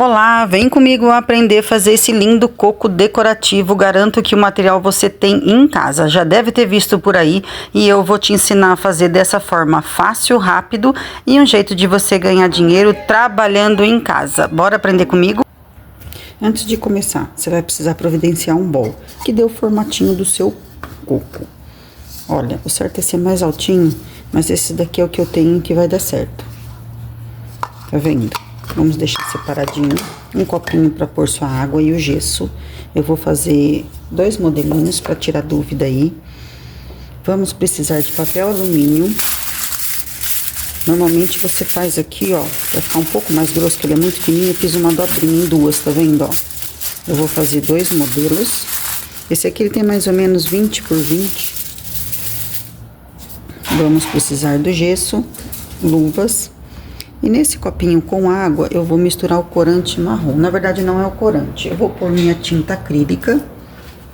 Olá, vem comigo aprender a fazer esse lindo coco decorativo. Garanto que o material você tem em casa, já deve ter visto por aí, e eu vou te ensinar a fazer dessa forma fácil, rápido e um jeito de você ganhar dinheiro trabalhando em casa. Bora aprender comigo? Antes de começar, você vai precisar providenciar um bol que dê o formatinho do seu coco. Olha, o certo é ser mais altinho, mas esse daqui é o que eu tenho que vai dar certo. Tá vendo? Vamos deixar separadinho um copinho para pôr sua água e o gesso. Eu vou fazer 2 modelinhos para tirar dúvida aí. Vamos precisar de papel alumínio. Normalmente você faz aqui, ó, vai ficar um pouco mais grosso, que ele é muito fininho. Eu fiz uma dobrinha em 2, tá vendo, ó? Eu vou fazer 2 modelos. Esse aqui ele tem mais ou menos 20 por 20. Vamos precisar do gesso, luvas. E nesse copinho com água, eu vou misturar o corante marrom. Na verdade, não é o corante. Eu vou pôr minha tinta acrílica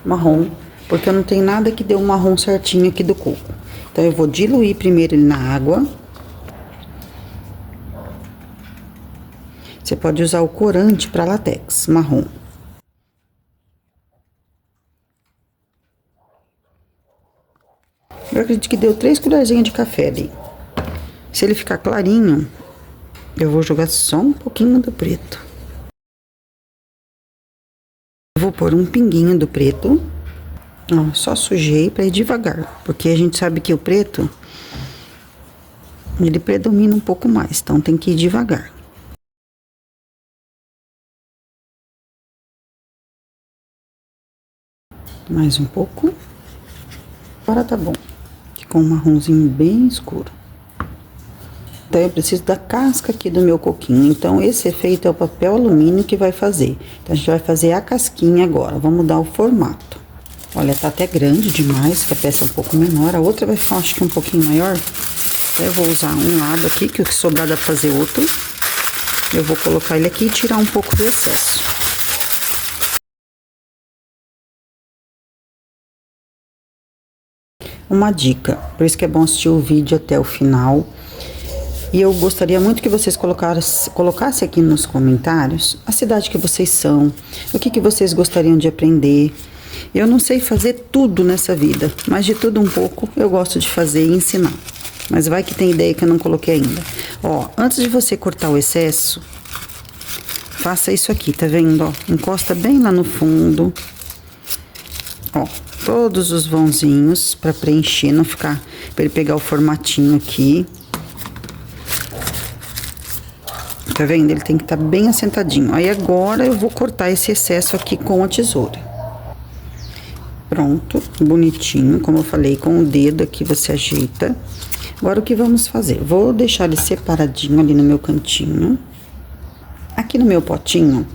marrom, porque eu não tenho nada que dê um marrom certinho aqui do coco. Então, eu vou diluir primeiro ele na água. Você pode usar o corante para látex marrom. Eu acredito que deu 3 colherzinhas de café ali. Se ele ficar clarinho, eu vou jogar só um pouquinho do preto. Eu vou pôr um pinguinho do preto. Ó, só sujei para ir devagar, porque a gente sabe que o preto, ele predomina um pouco mais, então tem que ir devagar. Mais um pouco. Agora tá bom. Ficou um marronzinho bem escuro. Então, eu preciso da casca aqui do meu coquinho. Então, esse efeito é o papel alumínio que vai fazer. Então, a gente vai fazer a casquinha agora. Vamos dar o formato. Olha, tá até grande demais, que a peça é um pouco menor. A outra vai ficar, acho que um pouquinho maior. Eu vou usar um lado aqui, que o que sobrar dá pra fazer outro. Eu vou colocar ele aqui e tirar um pouco do excesso. Uma dica, por isso que é bom assistir o vídeo até o final. E eu gostaria muito que vocês colocassem aqui nos comentários a cidade que vocês são, o que vocês gostariam de aprender. Eu não sei fazer tudo nessa vida, mas de tudo um pouco eu gosto de fazer e ensinar. Mas vai que tem ideia que eu não coloquei ainda. Ó, antes de você cortar o excesso, faça isso aqui, tá vendo? Ó, encosta bem lá no fundo. Ó, todos os vãozinhos pra preencher, não ficar, pra ele pegar o formatinho aqui. Tá vendo? Ele tem que estar bem assentadinho. Aí agora eu vou cortar esse excesso aqui com a tesoura. Pronto, bonitinho, como eu falei, com o dedo aqui você ajeita. Agora o que vamos fazer? Vou deixar ele separadinho ali no meu cantinho. Aqui no meu potinho,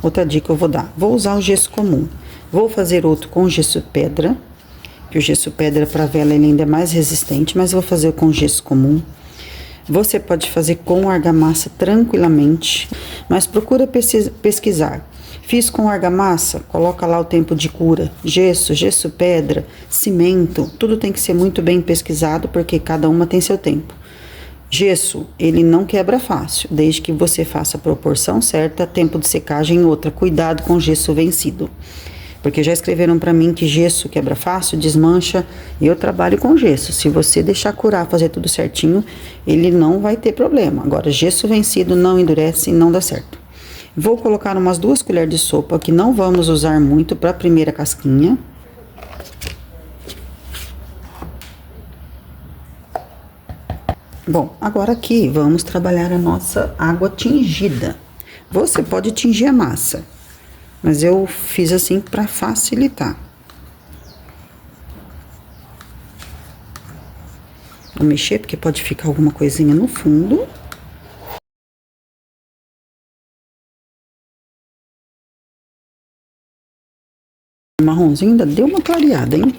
outra dica eu vou dar. Vou usar o gesso comum. Vou fazer outro com gesso pedra, que o gesso pedra para vela ele ainda é mais resistente, mas vou fazer com gesso comum. Você pode fazer com argamassa tranquilamente, mas procura pesquisar. Fiz com argamassa, coloca lá o tempo de cura. Gesso, gesso pedra, cimento, tudo tem que ser muito bem pesquisado, porque cada uma tem seu tempo. Gesso, ele não quebra fácil, desde que você faça a proporção certa, tempo de secagem outra. Cuidado com gesso vencido. Porque já escreveram pra mim que gesso quebra fácil, desmancha, e eu trabalho com gesso. Se você deixar curar, fazer tudo certinho, ele não vai ter problema. Agora, gesso vencido não endurece e não dá certo. Vou colocar umas 2 colheres de sopa, que não vamos usar muito pra primeira casquinha. Bom, agora aqui vamos trabalhar a nossa água tingida. Você pode tingir a massa, mas eu fiz assim para facilitar. Vou mexer porque pode ficar alguma coisinha no fundo. O marronzinho ainda deu uma clareada, hein?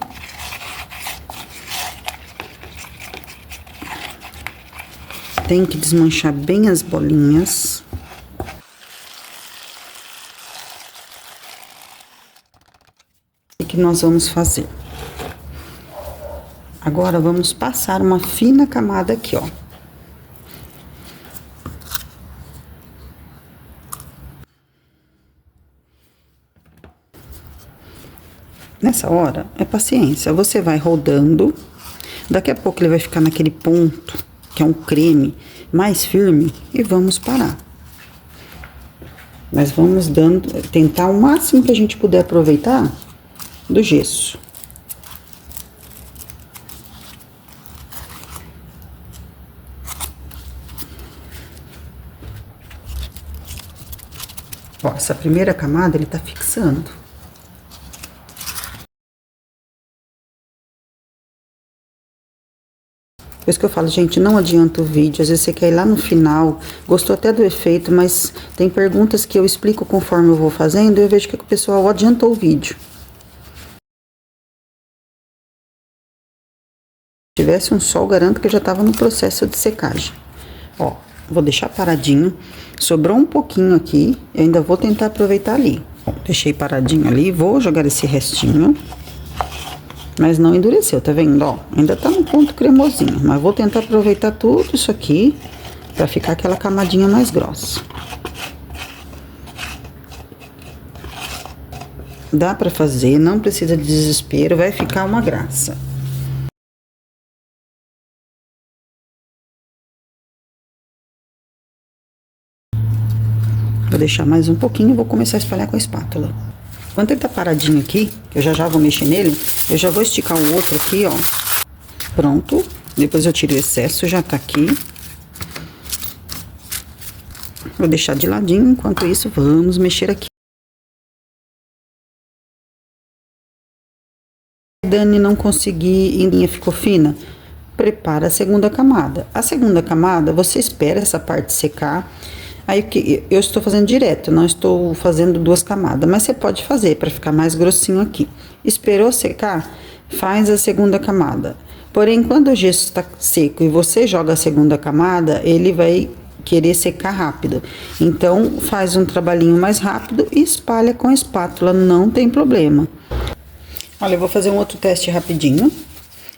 Tem que desmanchar bem as bolinhas. O que nós vamos fazer? Agora, vamos passar uma fina camada aqui, ó. Nessa hora, é paciência. Você vai rodando. Daqui a pouco ele vai ficar naquele ponto, que é um creme mais firme, e vamos parar. Mas vamos tentar o máximo que a gente puder aproveitar do gesso. Ó, essa primeira camada ele tá fixando. Por isso que eu falo, gente, não adianta o vídeo. Às vezes você quer ir lá no final, gostou até do efeito, mas tem perguntas que eu explico conforme eu vou fazendo e eu vejo que o pessoal adiantou o vídeo. Se tivesse um sol, garanto que eu já tava no processo de secagem. Ó, vou deixar paradinho. Sobrou um pouquinho aqui, eu ainda vou tentar aproveitar ali. Bom, deixei paradinho ali, vou jogar esse restinho. Mas não endureceu, tá vendo? Ó, ainda tá no ponto cremosinho, mas vou tentar aproveitar tudo isso aqui pra ficar aquela camadinha mais grossa. Dá pra fazer, não precisa de desespero, vai ficar uma graça. Vou deixar mais um pouquinho e vou começar a espalhar com a espátula. Enquanto ele tá paradinho aqui, eu já vou mexer nele, eu já vou esticar o outro aqui, ó. Pronto. Depois eu tiro o excesso, já tá aqui. Vou deixar de ladinho, enquanto isso, vamos mexer aqui. Dani, não consegui, e linha ficou fina. Prepara a segunda camada. A segunda camada, você espera essa parte secar. Aí que eu estou fazendo direto, não estou fazendo duas camadas, mas você pode fazer para ficar mais grossinho aqui. Esperou secar, faz a segunda camada. Porém, quando o gesso está seco e você joga a segunda camada, ele vai querer secar rápido. Então, faz um trabalhinho mais rápido e espalha com a espátula, não tem problema. Olha, eu vou fazer um outro teste rapidinho.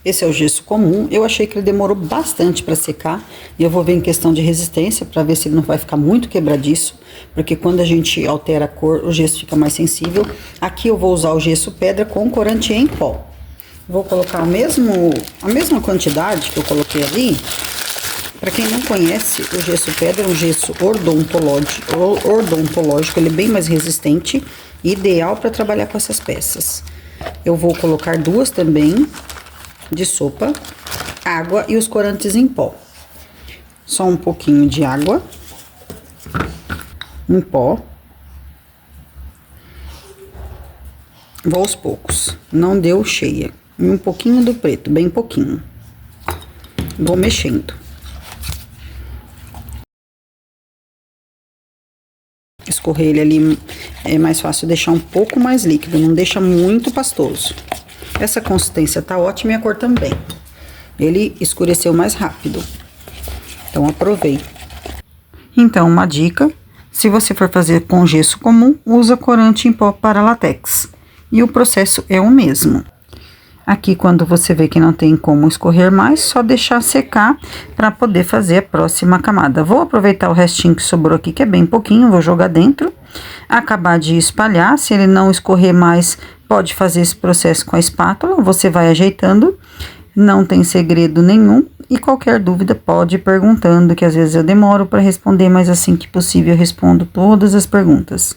Esse é o gesso comum. Eu achei que ele demorou bastante para secar. E eu vou ver em questão de resistência, para ver se ele não vai ficar muito quebradiço. Porque quando a gente altera a cor, o gesso fica mais sensível. Aqui eu vou usar o gesso pedra com corante em pó. Vou colocar a mesma quantidade que eu coloquei ali. Para quem não conhece, o gesso pedra é um gesso odontológico. Ele é bem mais resistente e ideal para trabalhar com essas peças. Eu vou colocar duas também de sopa, água e os corantes em pó. Só um pouquinho de água em pó. Vou aos poucos, não deu cheia. E um pouquinho do preto, bem pouquinho. Vou mexendo. Escorrer ele ali é mais fácil deixar um pouco mais líquido, não deixa muito pastoso. Essa consistência tá ótima e a cor também. Ele escureceu mais rápido. Então, aproveite. Então, uma dica. Se você for fazer com gesso comum, usa corante em pó para látex. E o processo é o mesmo. Aqui, quando você vê que não tem como escorrer mais, só deixar secar para poder fazer a próxima camada. Vou aproveitar o restinho que sobrou aqui, que é bem pouquinho, vou jogar dentro. Acabar de espalhar, se ele não escorrer mais, pode fazer esse processo com a espátula, você vai ajeitando, não tem segredo nenhum. E qualquer dúvida pode ir perguntando, que às vezes eu demoro para responder, mas assim que possível eu respondo todas as perguntas.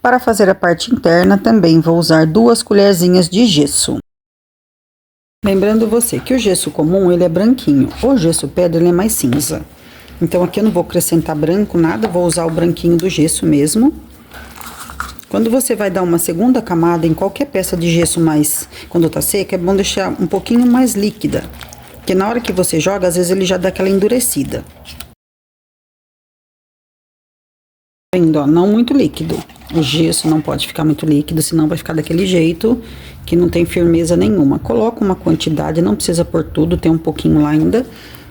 Para fazer a parte interna, também vou usar 2 colherzinhas de gesso. Lembrando você que o gesso comum, ele é branquinho, o gesso pedra, ele é mais cinza. Então, aqui eu não vou acrescentar branco, nada, vou usar o branquinho do gesso mesmo. Quando você vai dar uma segunda camada em qualquer peça de gesso quando tá seca, é bom deixar um pouquinho mais líquida. Porque na hora que você joga, às vezes ele já dá aquela endurecida. Vendo, ó, não muito líquido. O gesso não pode ficar muito líquido, senão vai ficar daquele jeito que não tem firmeza nenhuma. Coloca uma quantidade, não precisa pôr tudo, tem um pouquinho lá ainda.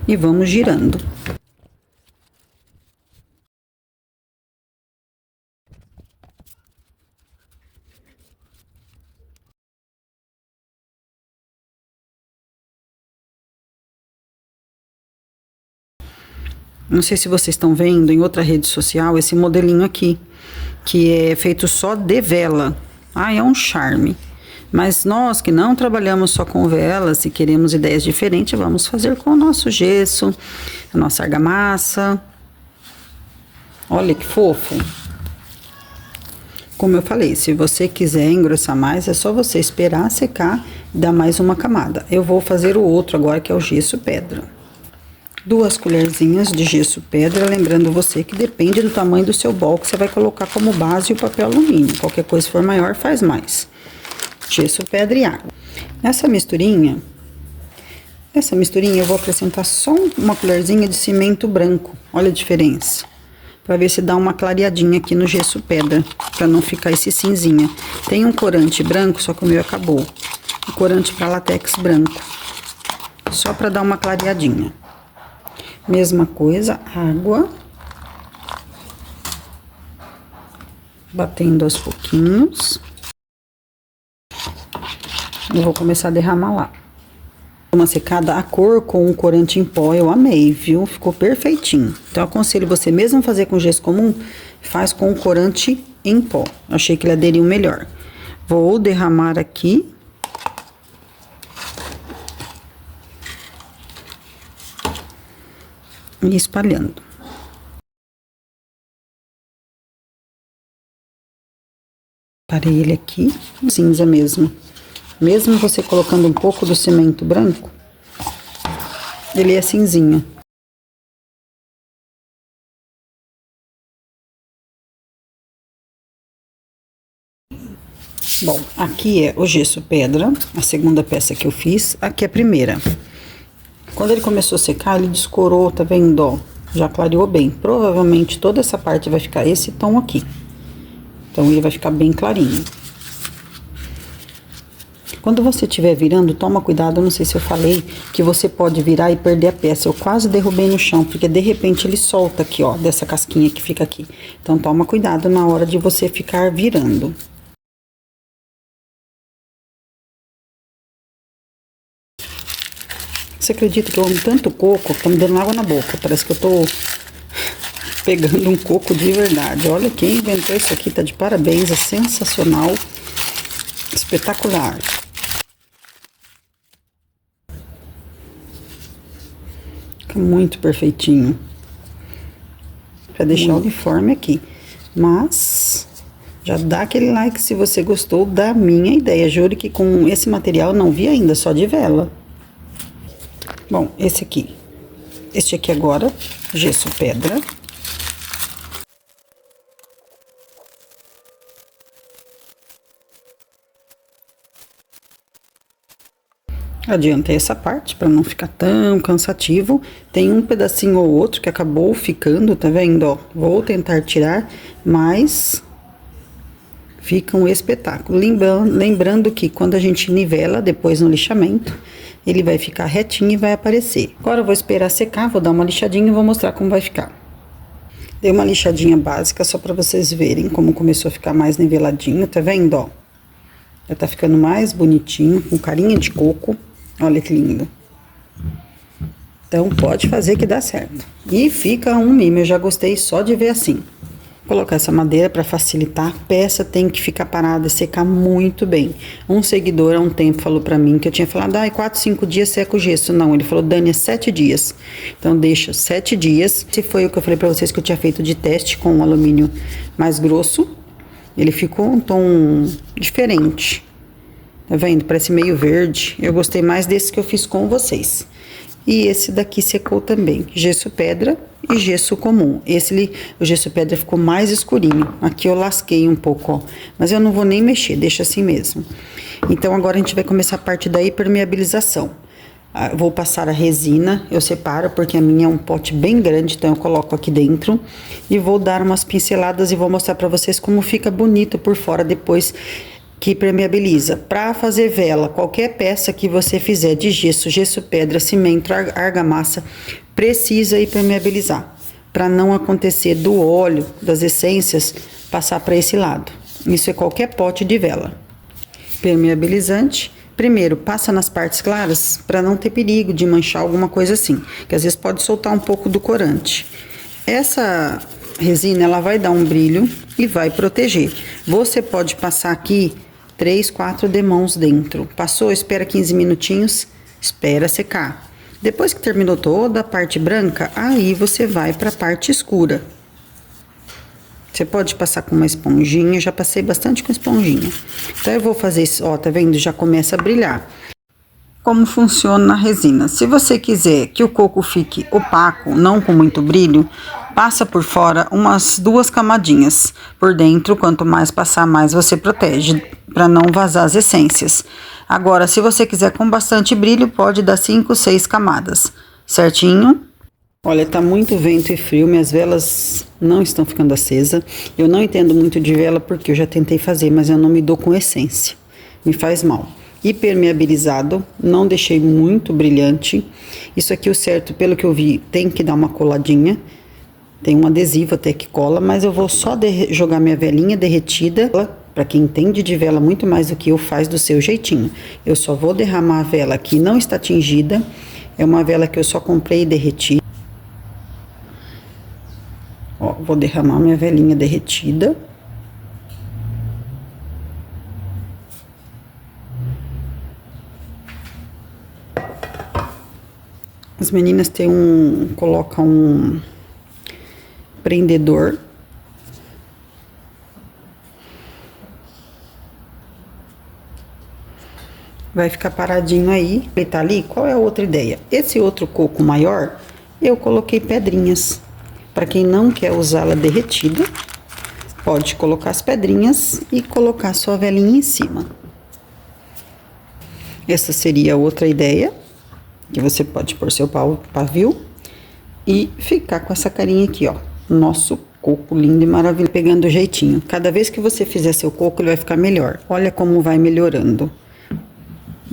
E vamos girando. Não sei se vocês estão vendo em outra rede social esse modelinho aqui, que é feito só de vela. Ah, é um charme. Mas nós que não trabalhamos só com velas e queremos ideias diferentes, vamos fazer com o nosso gesso, a nossa argamassa. Olha que fofo. Como eu falei, se você quiser engrossar mais, é só você esperar secar e dar mais uma camada. Eu vou fazer o outro agora, que é o gesso pedra. 2 colherzinhas de gesso pedra, lembrando você que depende do tamanho do seu bol que você vai colocar como base o papel alumínio. Qualquer coisa for maior, faz mais. Gesso pedra e água. Essa misturinha eu vou acrescentar só uma colherzinha de cimento branco. Olha a diferença. Pra ver se dá uma clareadinha aqui no gesso pedra, pra não ficar esse cinzinha. Tem um corante branco, só que o meu acabou. Um corante pra látex branco. Só pra dar uma clareadinha. Mesma coisa, água. Batendo aos pouquinhos. Eu vou começar a derramar lá. Uma secada, a cor com o corante em pó, eu amei, viu? Ficou perfeitinho. Então, eu aconselho você mesmo fazer com gesso comum, faz com o corante em pó. Achei que ele aderiu melhor. Vou derramar aqui. E espalhando. Parei ele aqui, cinza mesmo. Mesmo você colocando um pouco do cimento branco, ele é cinzinha. Bom, aqui é o gesso pedra, a segunda peça que eu fiz. Aqui é a primeira. Quando ele começou a secar, ele descorou, tá vendo, ó? Já clareou bem. Provavelmente toda essa parte vai ficar esse tom aqui. Então, ele vai ficar bem clarinho. Quando você estiver virando, toma cuidado, não sei se eu falei, que você pode virar e perder a peça. Eu quase derrubei no chão, porque de repente ele solta aqui, ó, dessa casquinha que fica aqui. Então, toma cuidado na hora de você ficar virando. Você acredita que eu amo tanto coco, que tá me dando água na boca. Parece que eu tô pegando um coco de verdade. Olha, quem inventou isso aqui tá de parabéns, é sensacional, espetacular. Fica muito perfeitinho. Pra deixar uniforme aqui. Mas já dá aquele like se você gostou da minha ideia. Juro que com esse material eu não vi ainda, só de vela. Bom, esse aqui. Este aqui agora, gesso pedra. Adiantei essa parte para não ficar tão cansativo. Tem um pedacinho ou outro que acabou ficando, tá vendo, ó? Vou tentar tirar, mas fica um espetáculo. Lembrando que quando a gente nivela depois no lixamento, ele vai ficar retinho e vai aparecer. Agora eu vou esperar secar, vou dar uma lixadinha e vou mostrar como vai ficar. Dei uma lixadinha básica só para vocês verem como começou a ficar mais niveladinho, tá vendo, ó? Já tá ficando mais bonitinho, com carinha de coco. Olha que lindo. Então, pode fazer que dá certo. E fica um mimo, eu já gostei só de ver assim. Vou colocar essa madeira para facilitar. A peça tem que ficar parada e secar muito bem. Um seguidor há um tempo falou para mim que eu tinha falado, 4, 5 dias seca o gesso. Não, ele falou, Dani, é 7 dias. Então, deixa 7 dias. Esse foi o que eu falei para vocês que eu tinha feito de teste com um alumínio mais grosso. Ele ficou um tom diferente. Tá vendo? Parece meio verde. Eu gostei mais desse que eu fiz com vocês. E esse daqui secou também. Gesso pedra e gesso comum. O gesso pedra ficou mais escurinho. Aqui eu lasquei um pouco, ó. Mas eu não vou nem mexer, deixa assim mesmo. Então, agora a gente vai começar a parte da impermeabilização. Vou passar a resina, eu separo porque a minha é um pote bem grande, então eu coloco aqui dentro. E vou dar umas pinceladas e vou mostrar pra vocês como fica bonito por fora depois que impermeabiliza. Para fazer vela, qualquer peça que você fizer de gesso, gesso pedra, cimento, argamassa, precisa impermeabilizar, para não acontecer do óleo, das essências, passar para esse lado. Isso é qualquer pote de vela. Impermeabilizante, primeiro passa nas partes claras, para não ter perigo de manchar alguma coisa assim, que às vezes pode soltar um pouco do corante. Essa resina, ela vai dar um brilho e vai proteger. Você pode passar aqui 3, 4 demãos dentro. Passou, espera 15 minutinhos, espera secar. Depois que terminou toda a parte branca, aí você vai para a parte escura. Você pode passar com uma esponjinha, já passei bastante com esponjinha. Então, eu vou fazer isso, ó, tá vendo? Já começa a brilhar. Como funciona a resina? Se você quiser que o coco fique opaco, não com muito brilho, passa por fora umas 2 camadinhas. Por dentro, quanto mais passar, mais você protege, para não vazar as essências. Agora, se você quiser com bastante brilho, pode dar 5, 6 camadas. Certinho? Olha, tá muito vento e frio, minhas velas não estão ficando acesas. Eu não entendo muito de vela porque eu já tentei fazer, mas eu não me dou com essência. Me faz mal. Hipermeabilizado, não deixei muito brilhante. Isso aqui, o certo, pelo que eu vi, tem que dar uma coladinha. Tem um adesivo até que cola, mas eu vou só jogar minha velinha derretida. Para quem entende de vela muito mais do que eu, faz do seu jeitinho. Eu só vou derramar a vela que não está tingida. É uma vela que eu só comprei e derreti. Ó, vou derramar minha velinha derretida. As meninas colocam um prendedor. Vai ficar paradinho aí. Ele tá ali. Qual é a outra ideia? Esse outro coco maior, eu coloquei pedrinhas. Para quem não quer usá-la derretida, pode colocar as pedrinhas e colocar sua velinha em cima. Essa seria outra ideia, que você pode pôr seu pavio e ficar com essa carinha aqui, ó. Nosso coco lindo e maravilhoso, pegando o jeitinho. Cada vez que você fizer seu coco, ele vai ficar melhor. Olha como vai melhorando.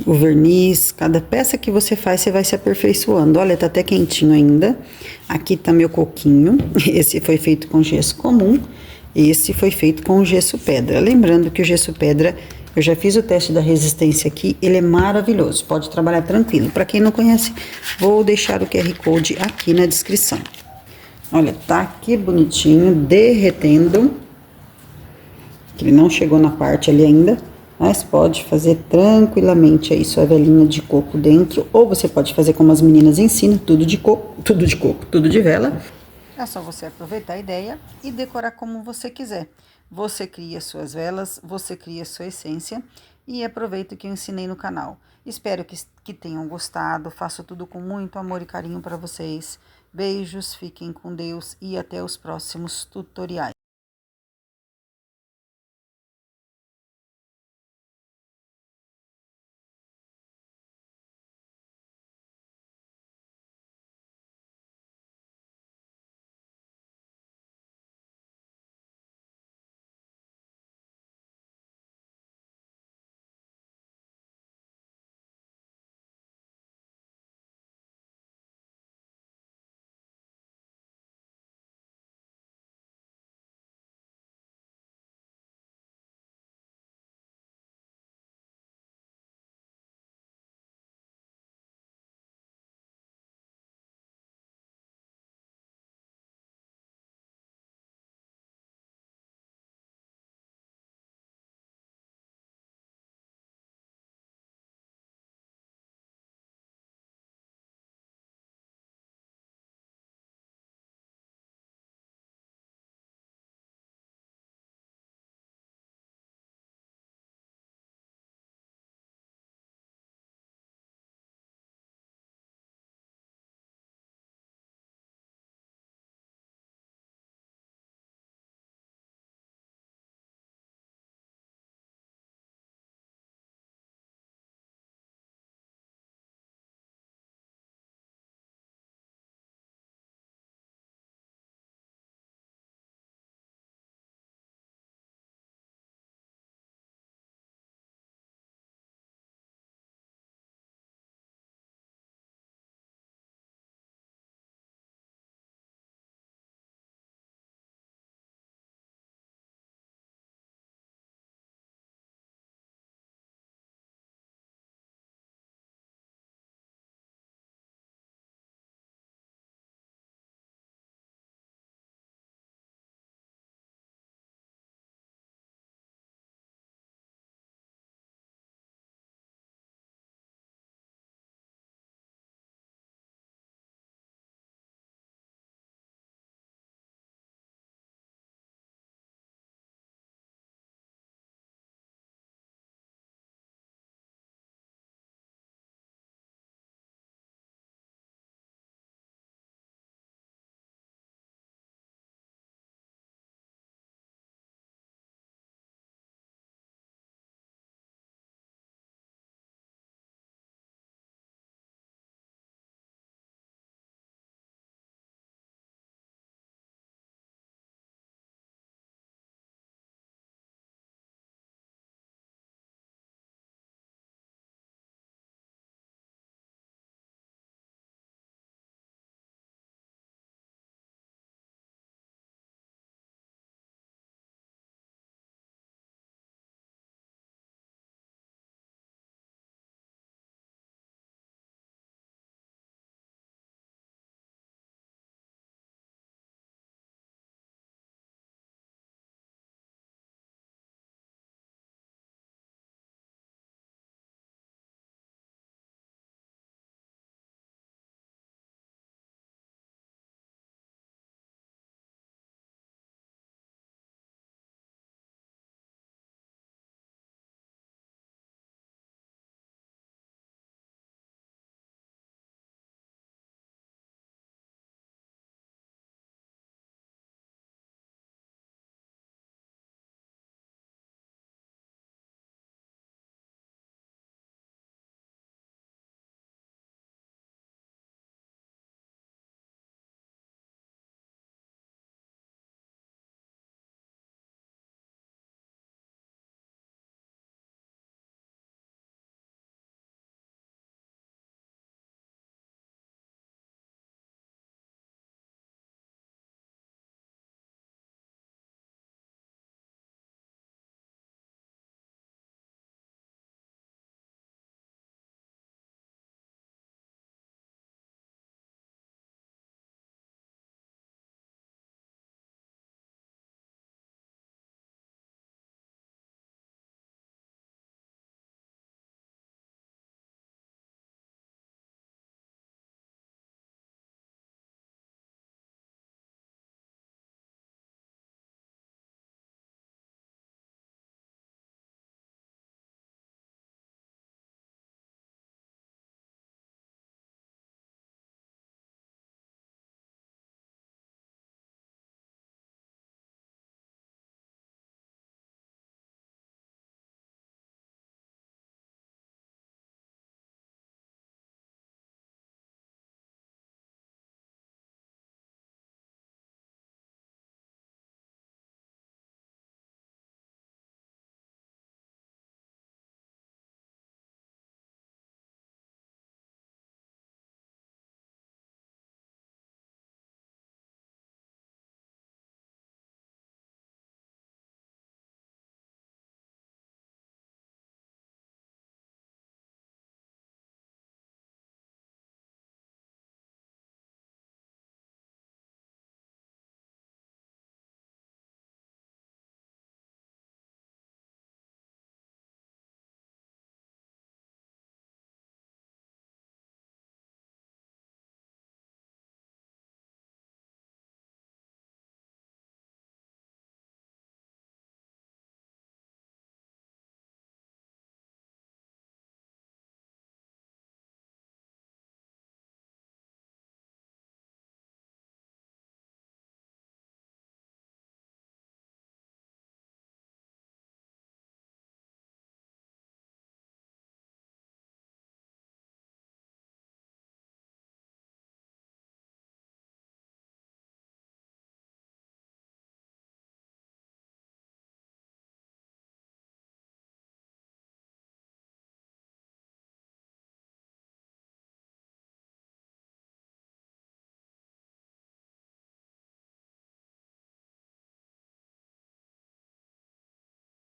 O verniz, cada peça que você faz, você vai se aperfeiçoando. Olha, tá até quentinho ainda. Aqui tá meu coquinho. Esse foi feito com gesso comum. Esse foi feito com gesso pedra. Lembrando que o gesso pedra, eu já fiz o teste da resistência aqui. Ele é maravilhoso. Pode trabalhar tranquilo. Para quem não conhece, vou deixar o QR Code aqui na descrição. Olha, tá aqui bonitinho, derretendo. Ele não chegou na parte ali ainda. Mas pode fazer tranquilamente aí sua velinha de coco dentro. Ou você pode fazer como as meninas ensinam, tudo de coco, tudo de vela. É só você aproveitar a ideia e decorar como você quiser. Você cria suas velas, você cria sua essência e aproveita o que eu ensinei no canal. Espero que tenham gostado, faço tudo com muito amor e carinho para vocês. Beijos, fiquem com Deus e até os próximos tutoriais.